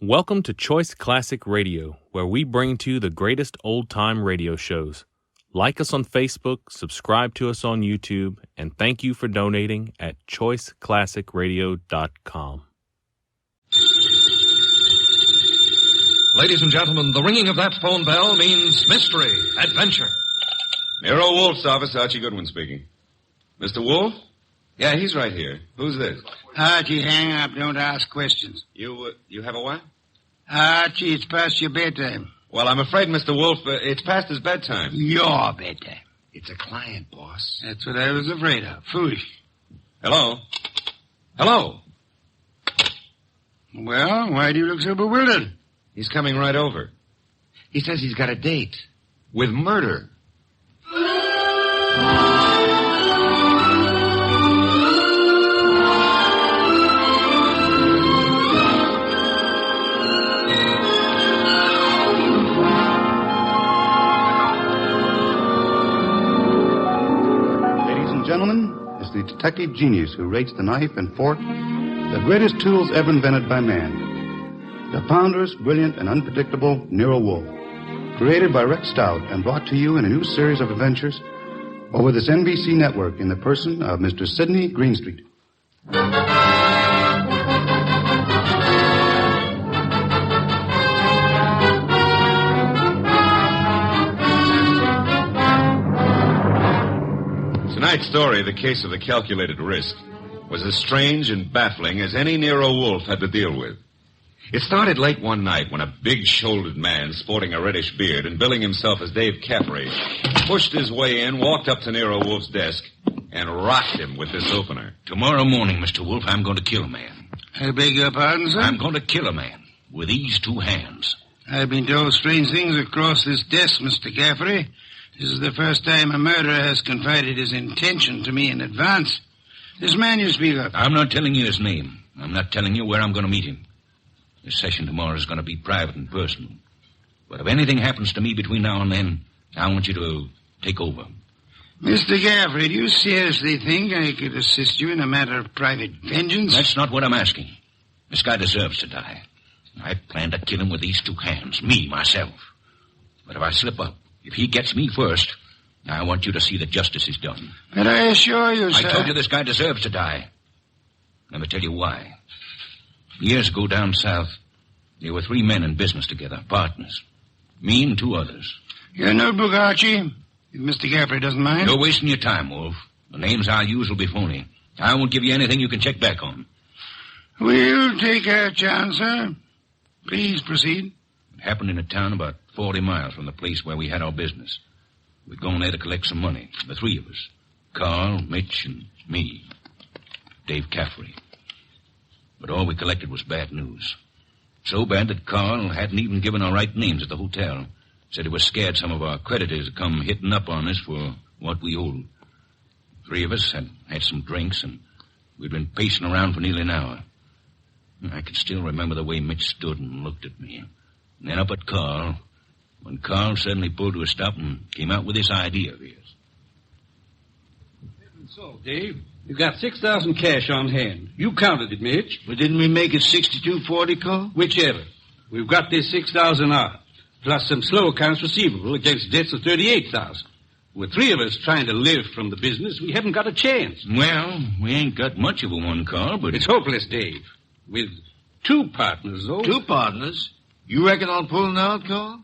Welcome to Choice Classic Radio, where we bring to you the greatest old-time radio shows. Like us on Facebook, subscribe to us on YouTube, and thank you for donating at choiceclassicradio.com. Ladies and gentlemen, the ringing of that phone bell means mystery, adventure. Nero Wolfe's office, Archie Goodwin speaking. Mr. Wolfe? Yeah, he's right here. Who's this? Archie, hang up. Don't ask questions. You have a what? Archie, it's past your bedtime. Well, I'm afraid, Mr. Wolfe, it's past his bedtime. Your bedtime. It's a client, boss. That's what I was afraid of. Foolish. Hello? Hello? Well, why do you look so bewildered? He's coming right over. He says he's got a date with murder. Gentlemen, is the detective genius who rates the knife and fork the greatest tools ever invented by man. The ponderous, brilliant, and unpredictable Nero Wolfe, created by Rex Stout and brought to you in a new series of adventures over this NBC network in the person of Mr. Sidney Greenstreet. Tonight's story, The Case of the Calculated Risk, was as strange and baffling as any Nero Wolfe had to deal with. It started late one night when a big-shouldered man sporting a reddish beard and billing himself as Dave Caffrey pushed his way in, walked up to Nero Wolfe's desk, and rocked him with this opener. Tomorrow morning, Mr. Wolfe, I'm going to kill a man. I beg your pardon, sir? I'm going to kill a man with these two hands. I've been told strange things across this desk, Mr. Caffrey. This is the first time a murderer has confided his intention to me in advance. This man you speak of. I'm not telling you his name. I'm not telling you where I'm going to meet him. This session tomorrow is going to be private and personal. But if anything happens to me between now and then, I want you to take over. Mr. Caffrey, do you seriously think I could assist you in a matter of private vengeance? That's not what I'm asking. This guy deserves to die. I plan to kill him with these two hands, me, myself. But if I slip up, if he gets me first, I want you to see that justice is done. But I assure you, sir... I told you this guy deserves to die. Let me tell you why. Years ago down south, there were three men in business together, partners. Me and two others. Your notebook, Archie, if Mr. Caffrey doesn't mind. You're wasting your time, Wolfe. The names I'll use will be phony. I won't give you anything you can check back on. We'll take our chance, sir. Please proceed. It happened in a town about 40 miles from the place where we had our business. We'd gone there to collect some money, the three of us. Carl, Mitch, and me. Dave Caffrey. But all we collected was bad news. So bad that Carl hadn't even given our right names at the hotel. Said he was scared some of our creditors would come hitting up on us for what we owed. Three of us had some drinks, and we'd been pacing around for nearly an hour. I can still remember the way Mitch stood and looked at me. And then up at Carl, when Carl suddenly pulled to a stop and came out with this idea of his. So, Dave, you've got $6,000 cash on hand. You counted it, Mitch. But didn't we make it $62.40, Carl? Whichever. We've got this $6,000 odd, plus some slow accounts receivable against debts of $38,000. With three of us trying to live from the business, we haven't got a chance. Well, we ain't got much of a one, Carl, but... It's hopeless, Dave. With two partners, though. Two partners? You reckon on pulling out, Carl?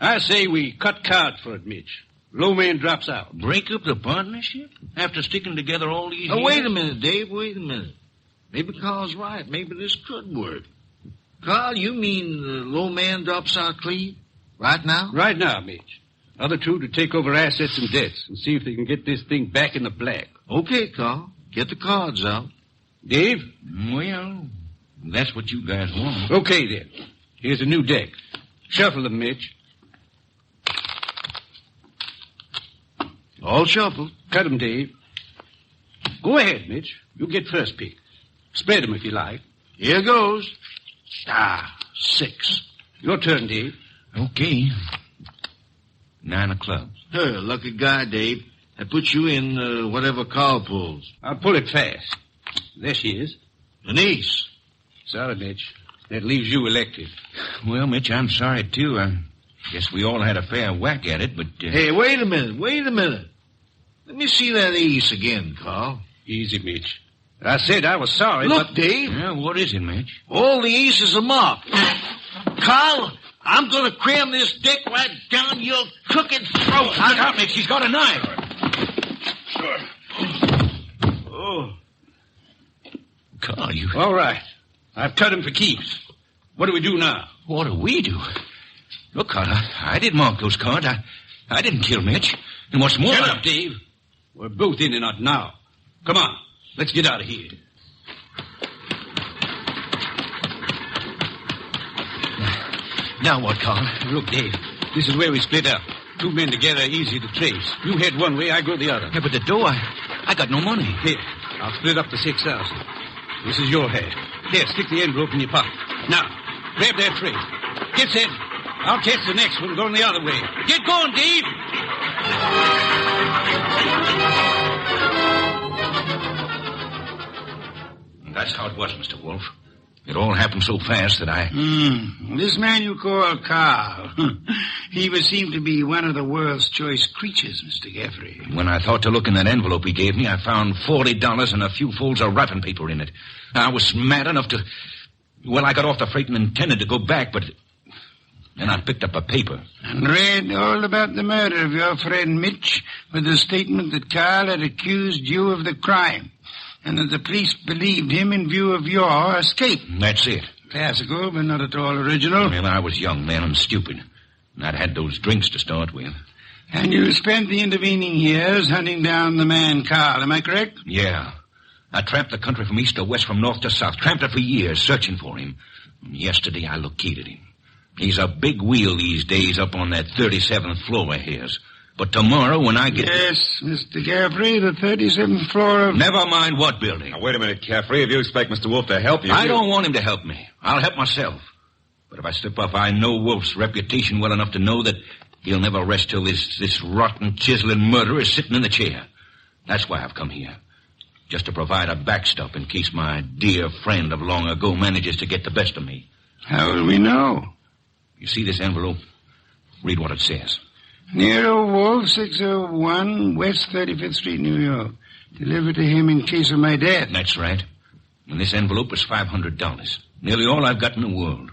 I say we cut cards for it, Mitch. Low man drops out. Break up the partnership? After sticking together all these years? Wait a minute, Dave. Wait a minute. Maybe Carl's right. Maybe this could work. Carl, you mean the low man drops out clean? Right now? Right now, Mitch. Other two to take over assets and debts and see if they can get this thing back in the black. Okay, Carl. Get the cards out. Dave? Well, that's what you guys want. Okay, then. Here's a new deck. Shuffle them, Mitch. All shuffled. Cut them, Dave. Go ahead, Mitch. You get first pick. Spread them if you like. Here goes. 6. Your turn, Dave. Okay. 9 of clubs. Lucky guy, Dave. That puts you in whatever Carl pulls. I'll pull it fast. There she is. An ace. Sorry, Mitch. That leaves you elected. Well, Mitch, I'm sorry, too. I guess we all had a fair whack at it, but... Hey, wait a minute. Let me see that ace again, Carl. Easy, Mitch. I said I was sorry, Look, but... Dave. Yeah, what is it, Mitch? All the aces are marked. Carl, I'm going to cram this deck right down your crooked throat. Look out, Mitch. He's got a knife. Sure. Oh. Carl, you... All right. I've cut him for keeps. What do we do now? What do we do? Look, Carl, I didn't mark those cards. I didn't kill Mitch. And what's more... Shut up, Dave. We're both in and out now. Come on. Let's get out of here. Now what, Carl? Look, Dave, this is where we split up. Two men together, easy to trace. You head one way, I go the other. Yeah, but the dough, I got no money. Here, I'll split up the 6,000. This is your head. Here, stick the envelope in your pocket. Now, grab that tray. Get set. I'll catch the next one going the other way. Get going, Dave! That's how it was, Mr. Wolfe. It all happened so fast that I... This man you call Carl, he would seem to be one of the world's choice creatures, Mr. Gaffrey. When I thought to look in that envelope he gave me, I found $40 and a few folds of wrapping paper in it. I was mad enough to... Well, I got off the freight and intended to go back, but... Then I picked up a paper. And read all about the murder of your friend Mitch with the statement that Carl had accused you of the crime, and that the police believed him in view of your escape. That's it. Classical, but not at all original. Well, I was young then and stupid. And I'd had those drinks to start with. And you spent the intervening years hunting down the man Carl, am I correct? Yeah. I tramped the country from east to west, from north to south. Tramped it for years, searching for him. And yesterday I located him. He's a big wheel these days up on that 37th floor of his. But tomorrow when I get... Yes, Mr. Gaffrey, the 37th floor of... Never mind what building. Now, wait a minute, Caffrey. If you expect Mr. Wolfe to help you... I don't want him to help me. I'll help myself. But if I slip up, I know Wolfe's reputation well enough to know that he'll never rest till this rotten, chiseling murderer is sitting in the chair. That's why I've come here. Just to provide a backstop in case my dear friend of long ago manages to get the best of me. How will we know? You see this envelope? Read what it says. Nero Wolfe, 601 West 35th Street, New York. Delivered to him in case of my death. That's right. And this envelope is $500. Nearly all I've got in the world.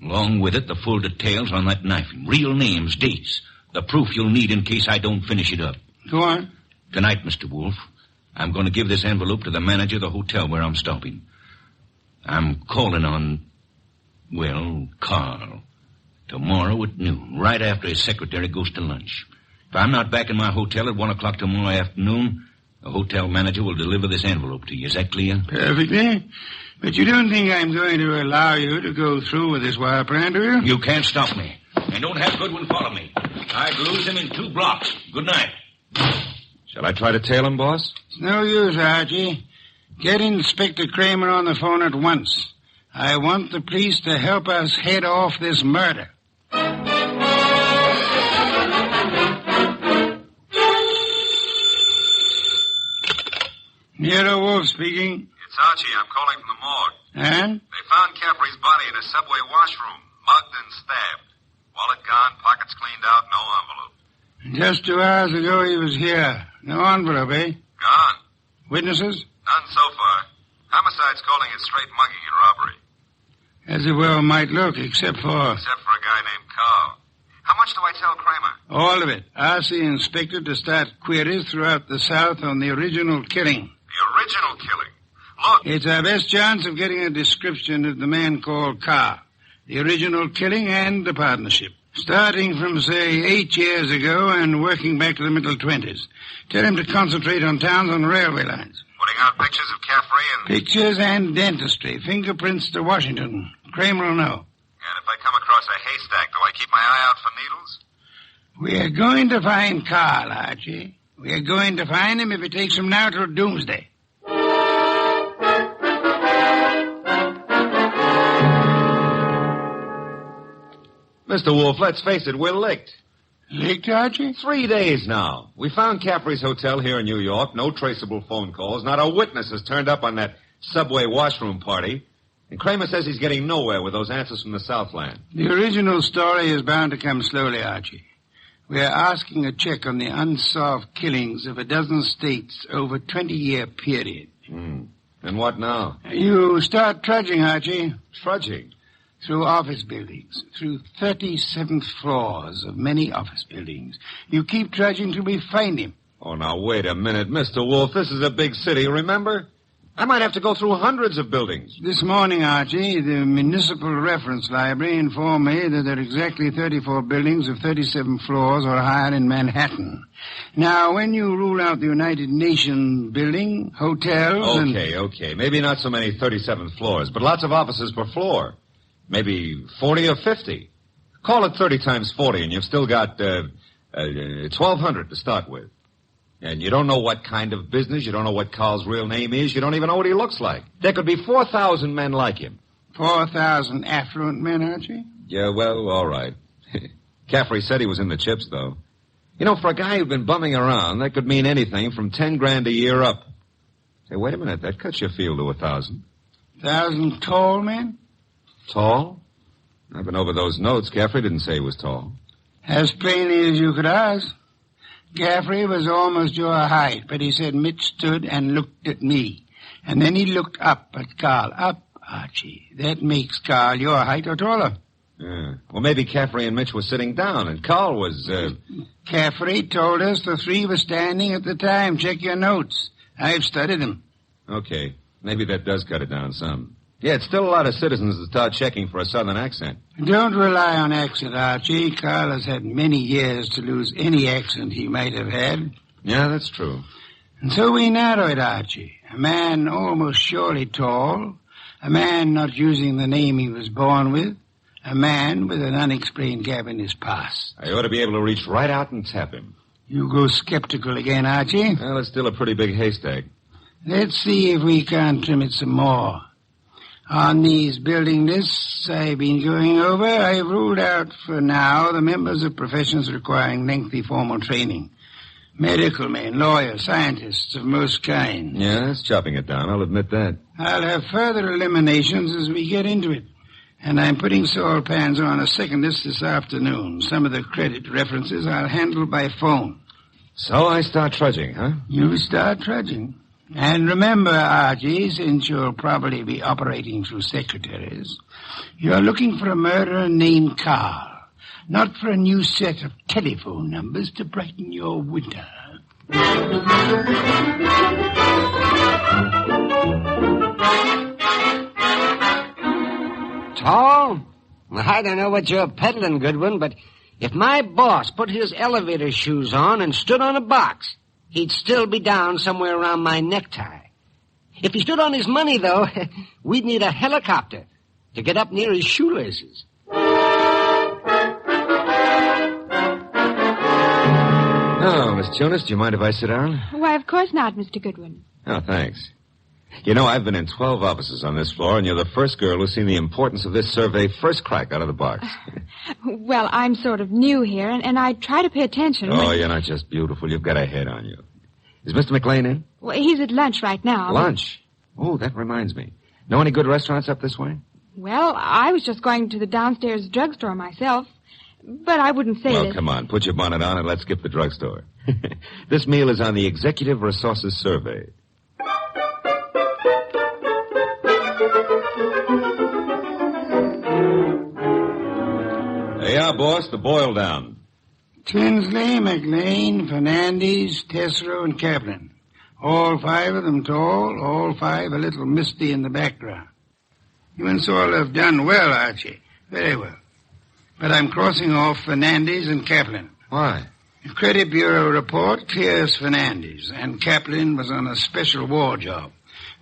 Along with it, the full details on that knife. Real names, dates. The proof you'll need in case I don't finish it up. Go on. Tonight, Mr. Wolfe, I'm going to give this envelope to the manager of the hotel where I'm stopping. I'm calling on, well, Carl. Tomorrow at noon, right after his secretary goes to lunch. If I'm not back in my hotel at 1 o'clock tomorrow afternoon, the hotel manager will deliver this envelope to you. Is that clear? Perfectly. But you don't think I'm going to allow you to go through with this wire plan, do you? You can't stop me. And don't have Goodwin follow me. I'd lose him in 2 blocks. Good night. Shall I try to tail him, boss? It's no use, Archie. Get Inspector Kramer on the phone at once. I want the police to help us head off this murder. Nero Wolfe speaking. It's Archie. I'm calling from the morgue. And? They found Caffrey's body in a subway washroom, mugged and stabbed. Wallet gone, pockets cleaned out, no envelope. Just 2 hours ago he was here. No envelope, eh? Gone. Witnesses? None so far. Homicide's calling it straight mugging and robbery. As it well might look, except for a guy named Carl. How much do I tell Kramer? all of it. Ask the inspector to start queries throughout the South on the original killing. The original killing? Look. It's our best chance of getting a description of the man called Carr, the original killing and the partnership. Starting from, say, 8 years ago and working back to the middle 20s. Tell him to concentrate on towns on railway lines. Putting out pictures of Caffrey and... Pictures and dentistry. Fingerprints to Washington. Kramer will know. And if I come across a haystack, do I keep my eye out for needles? We are going to find Carl, Archie. We are going to find him if it takes him now till doomsday. Mr. Wolfe, let's face it, we're licked. Licked, Archie? 3 days now. We found Caffrey's hotel here in New York. No traceable phone calls. Not a witness has turned up on that subway washroom party. And Kramer says he's getting nowhere with those answers from the Southland. The original story is bound to come slowly, Archie. We are asking a check on the unsolved killings of a dozen states over a 20-year period. And what now? You start trudging, Archie. Trudging? Through office buildings, through 37th floors of many office buildings. You keep trudging till we find him. Oh, now, wait a minute, Mr. Wolfe. This is a big city, remember? I might have to go through hundreds of buildings. This morning, Archie, the Municipal Reference Library informed me that there are exactly 34 buildings of 37 floors or higher in Manhattan. Now, when you rule out the United Nations building, hotels Okay. Maybe not so many 37th floors, but lots of offices per floor. Maybe 40 or 50. Call it 30 times 40, and you've still got 1,200 to start with. And you don't know what kind of business, you don't know what Carl's real name is, you don't even know what he looks like. There could be 4,000 men like him. 4,000 affluent men, Archie? Yeah, well, all right. Caffrey said he was in the chips, though. You know, for a guy who'd been bumming around, that could mean anything from 10 grand a year up. Hey, wait a minute, that cuts your field to 1,000. 1,000 tall men? Tall? I've been over those notes. Caffrey didn't say he was tall. As plainly as you could ask. Caffrey was almost your height, but he said Mitch stood and looked at me. And then he looked up at Carl. Up, Archie. That makes Carl your height or taller. Yeah. Well, maybe Caffrey and Mitch were sitting down, and Carl was, Caffrey told us the three were standing at the time. Check your notes. I've studied them. Okay. Maybe that does cut it down some. Yeah, it's still a lot of citizens that start checking for a southern accent. Don't rely on accent, Archie. Carl has had many years to lose any accent he might have had. Yeah, that's true. And so we narrow it, Archie. A man almost surely tall. A man not using the name he was born with. A man with an unexplained gap in his past. I ought to be able to reach right out and tap him. You go skeptical again, Archie. Well, it's still a pretty big haystack. Let's see if we can't trim it some more. On these building lists I've been going over, I've ruled out for now the members of professions requiring lengthy formal training. Medical men, lawyers, scientists of most kinds. Yeah, that's chopping it down, I'll admit that. I'll have further eliminations as we get into it. And I'm putting salt pans on a second list this afternoon. Some of the credit references I'll handle by phone. So I start trudging, huh? You start trudging. And remember, Archie, since you'll probably be operating through secretaries, you're looking for a murderer named Carl, not for a new set of telephone numbers to brighten your winter. Tall? Well, I don't know what you're peddling, Goodwin, but if my boss put his elevator shoes on and stood on a box, he'd still be down somewhere around my necktie. If he stood on his money, though, we'd need a helicopter to get up near his shoelaces. Oh, Miss Jonas, do you mind if I sit down? Why, of course not, Mr. Goodwin. Oh, thanks. You know, I've been in 12 offices on this floor, and you're the first girl who's seen the importance of this survey first crack out of the box. Well, I'm sort of new here, and I try to pay attention. Oh, you're not just beautiful. You've got a head on you. Is Mr. McLean in? Well, he's at lunch right now. Lunch? Oh, that reminds me. Know any good restaurants up this way? Well, I was just going to the downstairs drugstore myself, but I wouldn't say Well, that... come on. Put your bonnet on and let's skip the drugstore. This meal is on the Executive Resources Survey. There you are, boss. The boil down. Tinsley, McLean, Fernandez, Tesreau, and Kaplan. All five of them tall, all five a little misty in the background. You and Saul have done well, Archie. Very well. But I'm crossing off Fernandez and Kaplan. Why? The Credit Bureau report clears Fernandez, and Kaplan was on a special war job.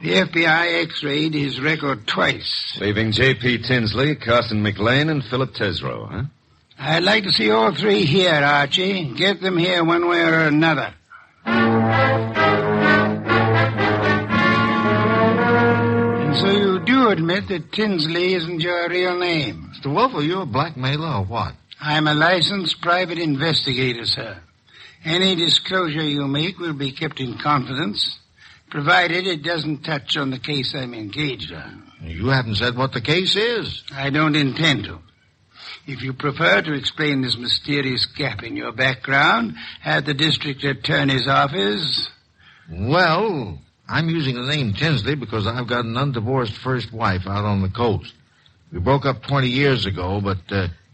The FBI x-rayed his record twice. Leaving J.P. Tinsley, Carson McLean, and Philip Tesreau, huh? I'd like to see all three here, Archie. Get them here one way or another. And so you do admit that Tinsley isn't your real name. Mr. Wolfe, are you a blackmailer or what? I'm a licensed private investigator, sir. Any disclosure you make will be kept in confidence, provided it doesn't touch on the case I'm engaged on. You haven't said what the case is. I don't intend to. If you prefer to explain this mysterious gap in your background at the district attorney's office... Well, I'm using the name Tinsley because I've got an undivorced first wife out on the coast. We broke up 20 years ago, but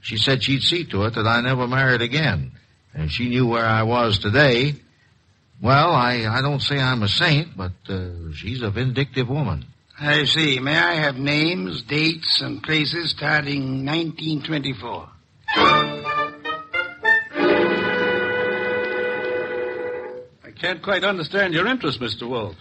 she said she'd see to it that I never married again. And she knew where I was today. Well, I don't say I'm a saint, but she's a vindictive woman. I see. May I have names, dates, and places starting 1924? I can't quite understand your interest, Mr. Wolfe.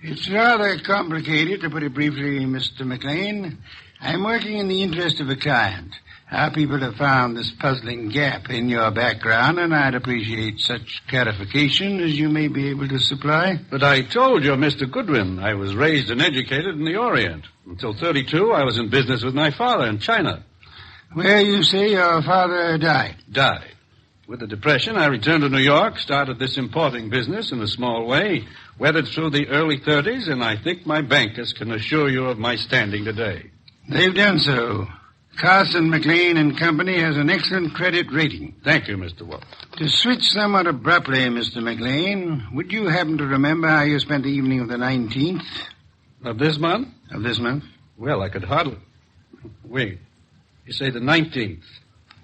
It's rather complicated, to put it briefly, Mr. McLean. I'm working in the interest of a client. Our people have found this puzzling gap in your background, and I'd appreciate such clarification as you may be able to supply. But I told you, Mr. Goodwin, I was raised and educated in the Orient. Until 32, I was in business with my father in China. Where you say your father died? Died. With the Depression, I returned to New York, started this importing business in a small way, weathered through the early 30s, and I think my bankers can assure you of my standing today. They've done so. Carson, McLean and Company has an excellent credit rating. Thank you, Mr. Wolfe. To switch somewhat abruptly, Mr. McLean, would you happen to remember how you spent the evening of the 19th? Of this month? Of this month? Well, I could hardly... Wait. You say the 19th.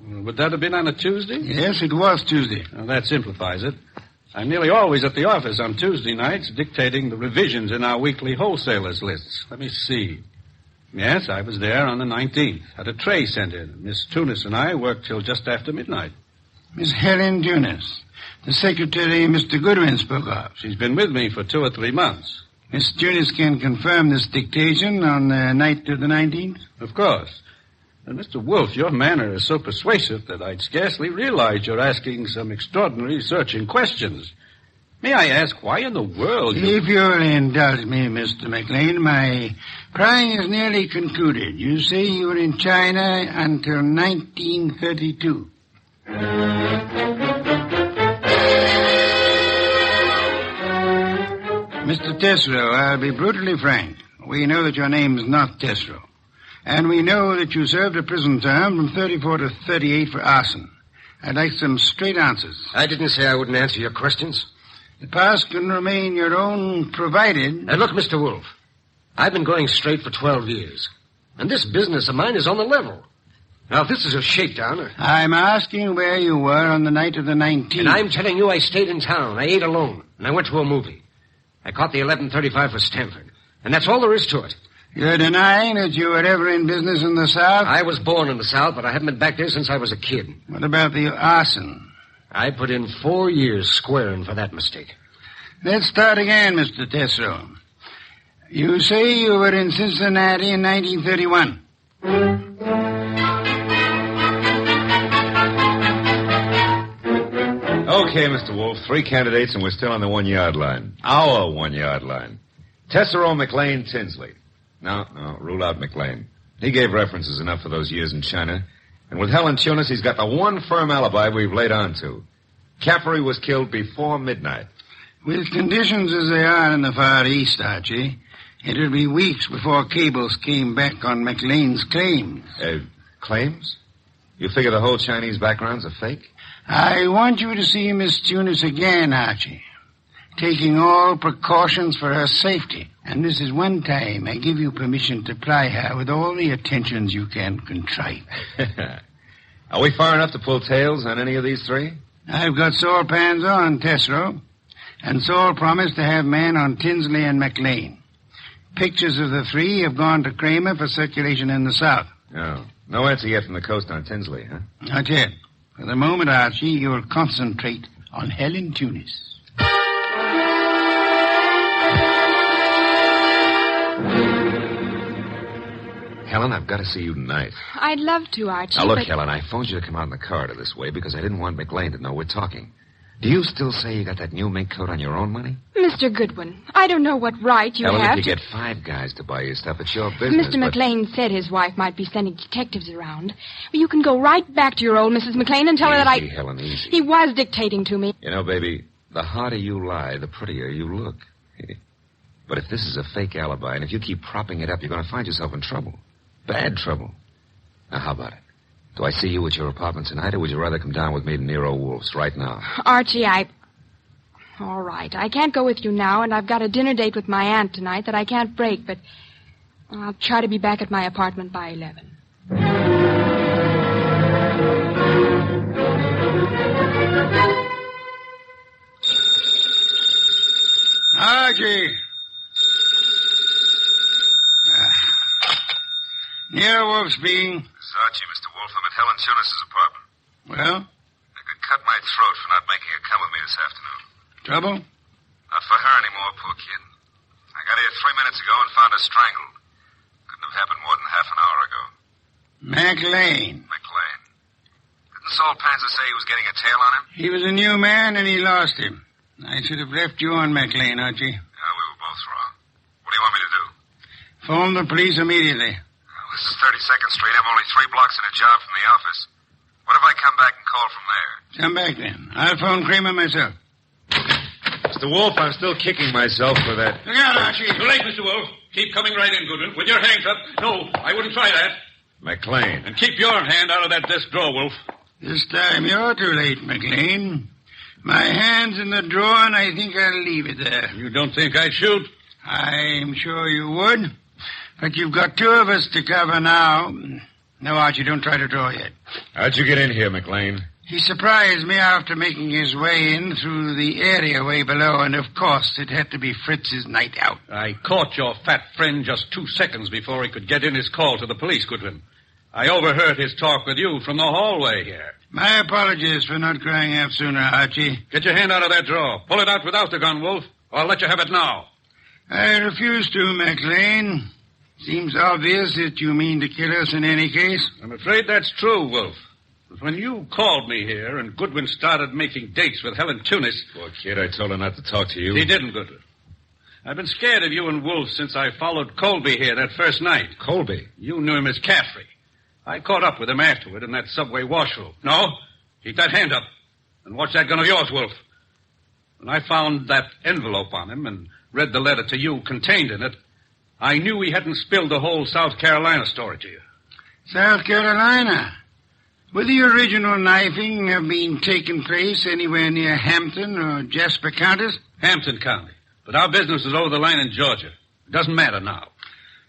Would that have been on a Tuesday? Yes, it was Tuesday. Well, that simplifies it. I'm nearly always at the office on Tuesday nights dictating the revisions in our weekly wholesalers lists. Let me see. Yes, I was there on the 19th. Had a tray sent in. Miss Tunis and I worked till just after midnight. Miss Helen Tunis, the secretary Mr. Goodwin spoke of. She's been with me for 2 or 3 months. Miss Tunis can confirm this dictation on the night of the 19th? Of course. And Mr. Wolfe, your manner is so persuasive that I'd scarcely realize you're asking some extraordinary searching questions. May I ask why in the world you... If you'll indulge me, Mr. McLean, my prying is nearly concluded. You say you were in China until 1932. Mr. Tesreau, I'll be brutally frank. We know that your name is not Tesreau. And we know that you served a prison term from 34 to 38 for arson. I'd like some straight answers. I didn't say I wouldn't answer your questions. The past can remain your own, provided... Now, look, Mr. Wolfe, I've been going straight for 12 years. And this business of mine is on the level. Now, if this is a shakedown... I'm asking where you were on the night of the 19th. And I'm telling you I stayed in town. I ate alone. And I went to a movie. I caught the 11:35 for Stanford. And that's all there is to it. You're denying that you were ever in business in the South? I was born in the South, but I haven't been back there since I was a kid. What about the arson? I put in 4 years squaring for that mistake. Let's start again, Mr. Tesreau. You say you were in Cincinnati in 1931. Okay, Mr. Wolfe, 3 candidates and we're still on the 1-yard line. Our 1-yard line. Tesreau, McLean, Tinsley. No, rule out McLean. He gave references enough for those years in China. And with Helen Tunis, he's got the one firm alibi we've laid on to. Caffrey was killed before midnight. With conditions as they are in the Far East, Archie, it'll be weeks before cables came back on McLean's claims. Claims? You figure the whole Chinese background's a fake? I want you to see Miss Tunis again, Archie, taking all precautions for her safety. And this is one time I give you permission to ply her with all the attentions you can contrive. Are we far enough to pull tails on any of these 3? I've got Saul Pans on, Tesreau. And Saul promised to have men on Tinsley and McLean. Pictures of the 3 have gone to Kramer for circulation in the South. Oh. No answer yet from the coast on Tinsley, huh? Not yet. For the moment, Archie, you'll concentrate on Helen Tunis. Helen, I've got to see you tonight. I'd love to, Archie. Now, look, but... Helen, I phoned you to come out in the corridor this way because I didn't want McLean to know we're talking. Do you still say you got that new mink coat on your own money? Mr. Goodwin, I don't know what right you Helen, have if you to... get 5 guys to buy your stuff, it's your business. Mr. McLean said his wife might be sending detectives around. Well, you can go right back to your old Mrs. McLean and tell her that I... Easy, Helen, easy. He was dictating to me. You know, baby, the harder you lie, the prettier you look. But if this is a fake alibi, and if you keep propping it up, you're going to find yourself in trouble. Bad trouble. Now, how about it? Do I see you at your apartment tonight, or would you rather come down with me to Nero Wolfe's right now? Archie, All right. I can't go with you now, and I've got a dinner date with my aunt tonight that I can't break, but I'll try to be back at my apartment by 11. Archie. Nero Wolfe speaking. This is Archie, Mr. Wolfe. I'm at Helen Tunis's apartment. Well? I could cut my throat for not making her come with me this afternoon. Trouble? Not for her anymore, poor kid. I got here 3 minutes ago and found her strangled. Couldn't have happened more than half an hour ago. McLean. Didn't Saul Panzer say he was getting a tail on him? He was a new man, and he lost him. I should have left you on McLean, Archie. Yeah, we were both wrong. What do you want me to do? Phone the police immediately. Well, this is 32nd Street. I'm only 3 blocks in a job from the office. What if I come back and call from there? Come back, then. I'll phone Kramer myself. Mr. Wolfe, I'm still kicking myself for that. Look out, Archie. Too late, Mr. Wolfe. Keep coming right in, Goodwin, with your hands up. No, I wouldn't try that. McLean. And keep your hand out of that desk drawer, Wolfe. This time you're too late, McLean. My hand's in the drawer, and I think I'll leave it there. You don't think I'd shoot? I'm sure you would. But you've got 2 of us to cover now. No, Archie, don't try to draw yet. How'd you get in here, McLean? He surprised me after making his way in through the area way below, and of course it had to be Fritz's night out. I caught your fat friend just 2 seconds before he could get in his call to the police, Goodwin. I overheard his talk with you from the hallway here. My apologies for not crying out sooner, Archie. Get your hand out of that drawer. Pull it out without the gun, Wolfe, or I'll let you have it now. I refuse to, McLean. Seems obvious that you mean to kill us in any case. I'm afraid that's true, Wolfe. But when you called me here and Goodwin started making dates with Helen Tunis... Poor kid, I told her not to talk to you. He didn't, Goodwin. I've been scared of you and Wolfe since I followed Colby here that first night. Colby? You knew him as Caffrey. I caught up with him afterward in that subway washroom. No, keep that hand up and watch that gun of yours, Wolfe. When I found that envelope on him and read the letter to you contained in it, I knew he hadn't spilled the whole South Carolina story to you. South Carolina? Would the original knifing have been taking place anywhere near Hampton or Jasper counties? Hampton County. But our business is over the line in Georgia. It doesn't matter now.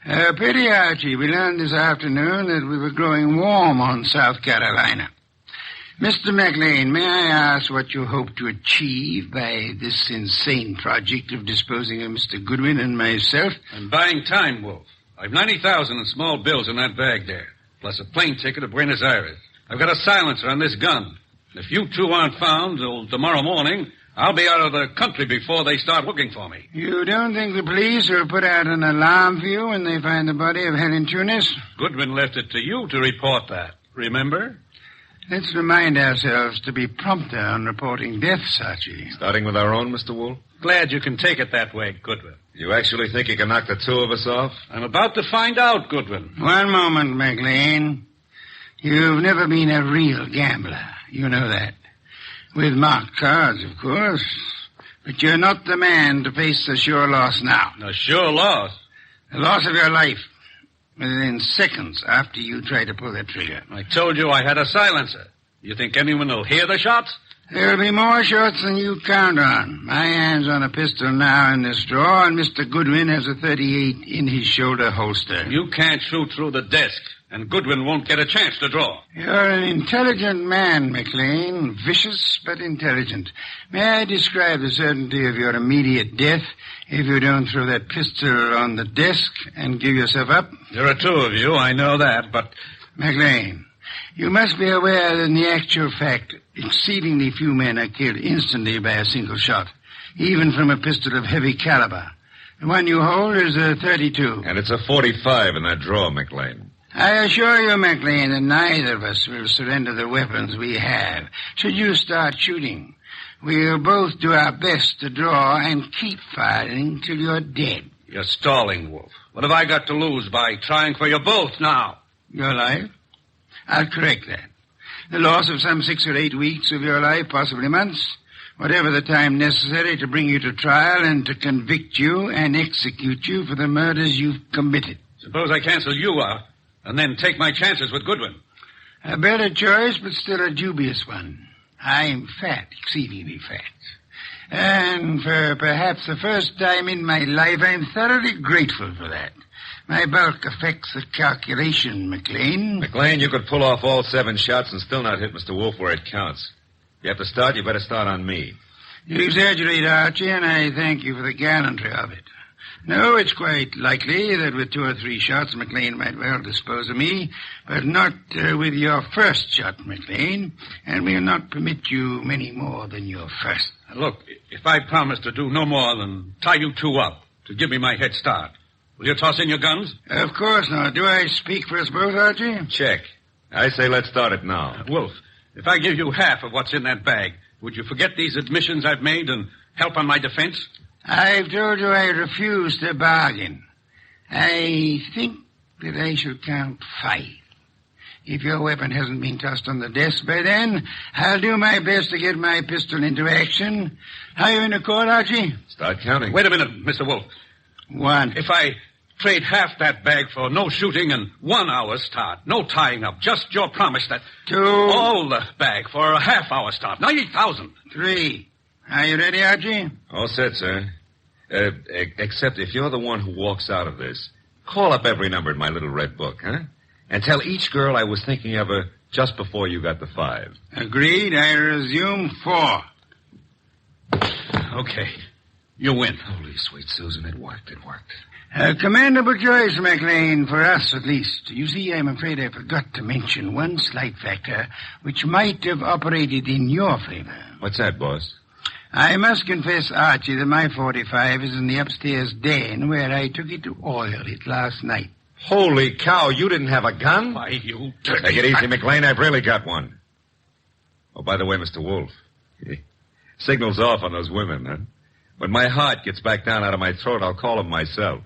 Pity, Archie. We learned this afternoon that we were growing warm on South Carolina. Mr. McLean, may I ask what you hope to achieve by this insane project of disposing of Mr. Goodwin and myself? I'm buying time, Wolfe. I've $90,000 in small bills in that bag there, plus a plane ticket to Buenos Aires. I've got a silencer on this gun. If you 2 aren't found till tomorrow morning, I'll be out of the country before they start looking for me. You don't think the police will put out an alarm for you when they find the body of Helen Tunis? Goodwin left it to you to report that. Remember? Let's remind ourselves to be prompter on reporting deaths, Archie. Starting with our own, Mr. Wolfe? Glad you can take it that way, Goodwin. You actually think you can knock the 2 of us off? I'm about to find out, Goodwin. One moment, McLean. You've never been a real gambler. You know that. With marked cards, of course. But you're not the man to face a sure loss now. A sure loss? The loss of your life. Within seconds after you try to pull that trigger. I told you I had a silencer. You think anyone will hear the shots? There'll be more shots than you count on. My hand's on a pistol now in this drawer, and Mr. Goodwin has a .38 in his shoulder holster. You can't shoot through the desk, and Goodwin won't get a chance to draw. You're an intelligent man, McLean. Vicious, but intelligent. May I describe the certainty of your immediate death if you don't throw that pistol on the desk and give yourself up? There are 2 of you, I know that, but... McLean, you must be aware that in the actual fact, exceedingly few men are killed instantly by a single shot, even from a pistol of heavy caliber. The one you hold is a .32. And it's a .45 in that drawer, McLean. I assure you, McLean, that neither of us will surrender the weapons we have. Should you start shooting, we'll both do our best to draw and keep firing till you're dead. You're stalling, Wolfe. What have I got to lose by trying for you both now? Your life? I'll correct that. The loss of some 6 or 8 weeks of your life, possibly months. whatever the time necessary to bring you to trial and to convict you and execute you for the murders you've committed. Suppose I cancel you out and then take my chances with Goodwin. A better choice, but still a dubious one. I'm fat, exceedingly fat. And for perhaps the first time in my life, I'm thoroughly grateful for that. My bulk affects the calculation, McLean. McLean, you could pull off all 7 shots and still not hit Mr. Wolfe where it counts. If you have to start, you better start on me. You exaggerate, Archie, and I thank you for the gallantry of it. No, it's quite likely that with 2 or 3 shots, McLean might well dispose of me, but not with your first shot, McLean, and we'll not permit you many more than your first. Look, if I promise to do no more than tie you 2 up to give me my head start, will you toss in your guns? Of course not. Do I speak for us both, Archie? Check. I say let's start it now. Wolf, if I give you half of what's in that bag, would you forget these admissions I've made and help on my defense? I've told you I refuse to bargain. I think that I should count 5. If your weapon hasn't been tossed on the desk by then, I'll do my best to get my pistol into action. Are you in accord, Archie? Start counting. Wait a minute, Mr. Wolfe. 1. If I trade half that bag for no shooting and 1 hour's start, no tying up, just your promise that... 2. All the bag for a half-hour start, 90,000. 3. Are you ready, Archie? All set, sir. Except if you're the one who walks out of this, call up every number in my little red book, huh? And tell each girl I was thinking of her just before you got the 5. Agreed. I resume 4. Okay. You win. Holy sweet Susan, it worked. A commendable choice, McLean, for us at least. You see, I'm afraid I forgot to mention one slight factor which might have operated in your favor. What's that, boss? I must confess, Archie, that my 45 is in the upstairs den where I took it to oil it last night. Holy cow, you didn't have a gun? Why, you dirty... Take it easy, McLean. I've really got one. Oh, by the way, Mr. Wolfe, signal's off on those women, huh? When my heart gets back down out of my throat, I'll call them myself.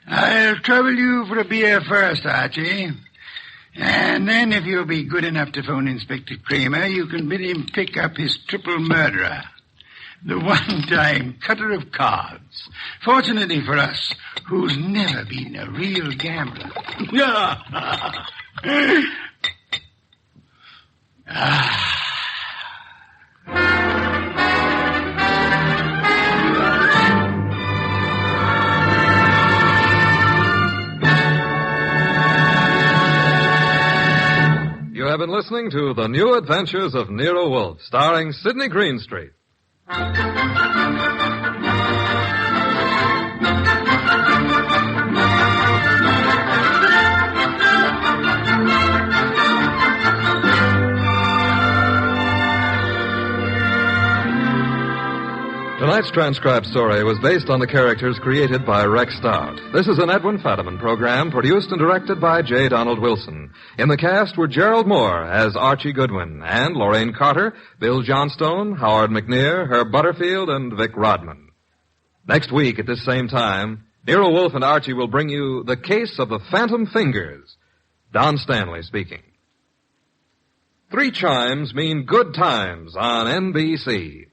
I'll trouble you for a beer first, Archie. And then, if you'll be good enough to phone Inspector Kramer, you can bid him pick up his triple murderer. The one-time cutter of cards. Fortunately for us, who's never been a real gambler. You have been listening to The New Adventures of Nero Wolfe, starring Sidney Greenstreet. Tonight's transcribed story was based on the characters created by Rex Stout. This is an Edwin Fadiman program produced and directed by J. Donald Wilson. In the cast were Gerald Moore as Archie Goodwin and Lorraine Carter, Bill Johnstone, Howard McNear, Herb Butterfield, and Vic Rodman. Next week at this same time, Nero Wolfe and Archie will bring you The Case of the Phantom Fingers. Don Stanley speaking. 3 chimes mean good times on NBC.